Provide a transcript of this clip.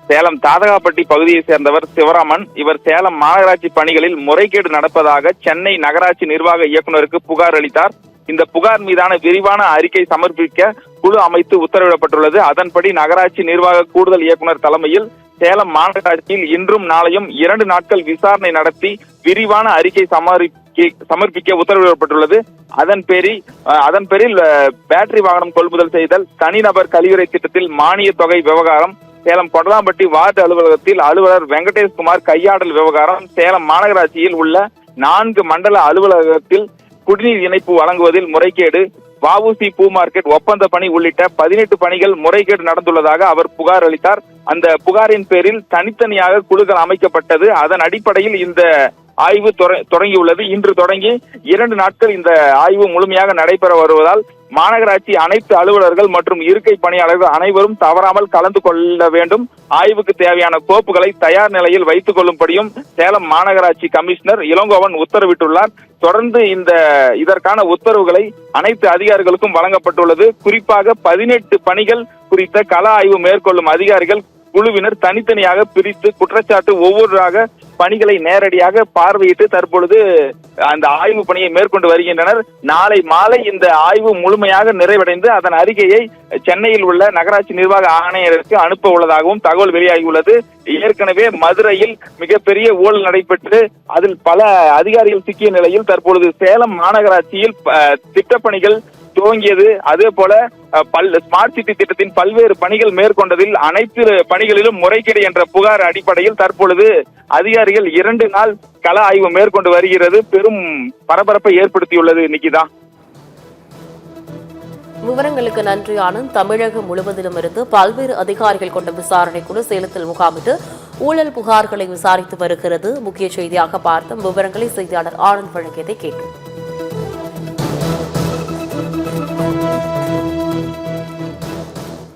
சேலம் தாதகாப்பட்டி பகுதியை சேர்ந்தவர் சிவராமன். இவர் சேலம் மாநகராட்சி பணிகளில் முறைகேடு நடப்பதாக சென்னை நகராட்சி நிர்வாக இயக்குநருக்கு புகார் அளித்தார். இந்த புகார் மீதான விரிவான அறிக்கை சமர்ப்பிக்க குழு அமைத்து உத்தரவிடப்பட்டுள்ளது. அதன்படி நகராட்சி நிர்வாக கூடுதல் இயக்குநர் தலைமையில் சேலம் மாநகராட்சியில் இன்றும் நாளையும் 2 நாட்கள் விசாரணை நடத்தி விரிவான அறிக்கை சமர்ப்பிக்க உத்தரவிடப்பட்டுள்ளது. அதன் பேரில் பேட்டரி வாகனம் கொள்முதல் செய்தல், தனிநபர் கழிவுறை திட்டத்தில் மானிய தொகை விவகாரம், சேலம் கொடலாம்பட்டி வார்டு அலுவலகத்தில் அலுவலர் வெங்கடேஷ்குமார் கையாடல் விவகாரம், சேலம் மாநகராட்சியில் உள்ள 4 மண்டல அலுவலகத்தில் குடிநீர் இணைப்பு வழங்குவதில் முறைகேடு, வஉசி பூ மார்க்கெட் ஒப்பந்த பணி உள்ளிட்ட 18 பணிகள் முறைகேடு நடந்துள்ளதாக அவர் புகார் அளித்தார். அந்த புகாரின் பேரில் தனித்தனியாக குழுக்கள் அமைக்கப்பட்டது. அதன் அடிப்படையில் இந்த ஆய்வு தொடங்கியுள்ளது. இன்று தொடங்கி 2 நாட்கள் இந்த ஆய்வு முழுமையாக நடைபெற வருவதால் மாநகராட்சி அனைத்து அலுவலர்கள் மற்றும் இருக்கை பணியாளர்கள் அனைவரும் தவறாமல் கலந்து கொள்ள வேண்டும். ஆய்வுக்கு தேவையான கோப்புகளை தயார் நிலையில் வைத்துக் கொள்ளும்படியும் சேலம் மாநகராட்சி கமிஷனர் இளங்கோவன் உத்தரவிட்டுள்ளார். தொடர்ந்து இதற்கான உத்தரவுகளை அனைத்து அதிகாரிகளுக்கும் வழங்கப்பட்டுள்ளது. குறிப்பாக 18 பணிகள் குறித்த கள ஆய்வு மேற்கொள்ளும் அதிகாரிகள் குழுவினர் தனித்தனியாக பிரித்து குற்றச்சாட்டு ஒவ்வொருவராக பணிகளை நேரடியாக பார்வையிட்டு தற்பொழுது அந்த ஆய்வு பணியை மேற்கொண்டு வருகின்றனர். நாளை மாலை இந்த ஆய்வு முழுமையாக நிறைவடைந்து அதன் அறிக்கையை சென்னையில் உள்ள நகராட்சி நிர்வாக ஆணையருக்கு அனுப்ப உள்ளதாகவும் தகவல் வெளியாகியுள்ளது. ஏற்கனவே மதுரையில் மிகப்பெரிய ஊழல் நடைபெற்று அதில் பல அதிகாரிகள் சிக்கிய நிலையில் தற்பொழுது சேலம் மாநகராட்சியில் திட்டப்பணிகள் துவங்கியது. அதே போல ஸ்மார்ட் சிட்டி திட்டத்தின் பல்வேறு பணிகள் மேற்கொண்டதில் அனைத்து பணிகளிலும் முறைகேடு என்ற புகார் அடிப்படையில் தற்பொழுது அதிகாரிகள் 2 நாள் கள ஆய்வு மேற்கொண்டு வருகிறது. பெரும் பரபரப்பை ஏற்படுத்தியுள்ளது. நிக்கிதா, விவரங்களுக்கு நன்றி ஆனந்த். தமிழகம் முழுவதிலும் இருந்து பல்வேறு அதிகாரிகள் கொண்ட விசாரணை குழு சேலத்தில் முகாமிட்டு ஊழல் புகார்களை விசாரித்து வருகிறது. முக்கிய செய்தியாக பார்த்தோம். விவரங்களை செய்தியாளர் ஆனந்த் வழங்கியதை கேட்டோம்.